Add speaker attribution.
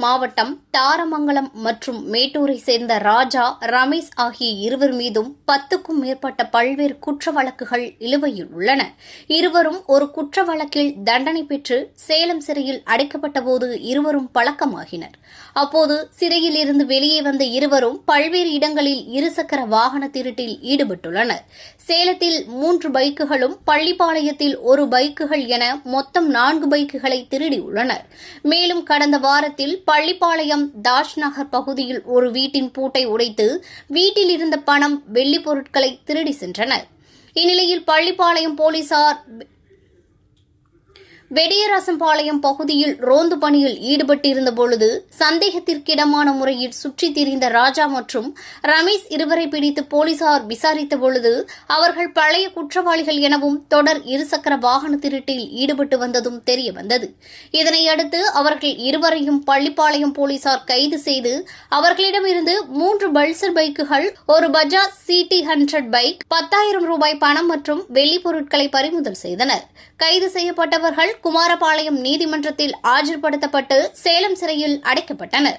Speaker 1: மாவட்டம் தாரமங்கலம் மற்றும் மேட்டூரை சேர்ந்த ராஜா, ரமேஷ் ஆகிய இருவர் மீதும் 10க்கும் மேற்பட்ட பல்வேறு குற்ற வழக்குகள் நிலுவையில் உள்ளன. இருவரும் ஒரு குற்ற வழக்கில் தண்டனை பெற்று சேலம் சிறையில் அடைக்கப்பட்டபோது இருவரும் பழக்கமாகினர். அப்போது சிறையில் இருந்து வெளியே வந்த இருவரும் பல்வேறு இடங்களில் இருசக்கர வாகன திருட்டில் ஈடுபட்டுள்ளனர். சேலத்தில் 3 பைக்குகளும், பள்ளிப்பாளையத்தில் 1 பைக்குகள் என மொத்தம் 4 பைக்குகளை திருடியுள்ளனர். மேலும் கடந்த வாரத்தில் பள்ளிப்பாளையம் தாஷ் நகர் பகுதியில் ஒரு வீட்டின் பூட்டை உடைத்து வீட்டில் இருந்த பணம், வெள்ளி பொருட்களை திருடி சென்றனர். இந்நிலையில் பள்ளிப்பாளையம் போலீசார் வெடியரசம்பாளையம் பகுதியில் ரோந்து பணியில் ஈடுபட்டிருந்த பொழுது சந்தேகத்திற்கிடமான முறையில் சுற்றித் திரிந்த ராஜா மற்றும் ரமேஷ் இருவரை பிடித்து போலீசார் விசாரித்த பொழுது அவர்கள் பழைய குற்றவாளிகள் எனவும் தொடர் இருசக்கர வாகன திருட்டில் ஈடுபட்டு வந்ததும் தெரியவந்தது. இதனையடுத்து அவர்கள் இருவரையும் பள்ளிப்பாளையம் போலீசார் கைது செய்து அவர்களிடமிருந்து 3 பல்சர் பைக்குகள், 1 பஜாஜ் சிடி 100 பைக், 10,000 ரூபாய் பணம் மற்றும் வெள்ளி பொருட்களை பறிமுதல் செய்தனர். கைது செய்யப்பட்டவர்கள் குமாரபாளையம் நீதிமன்றத்தில் ஆஜர்படுத்தப்பட்டு சேலம் சிறையில் அடைக்கப்பட்டனர்.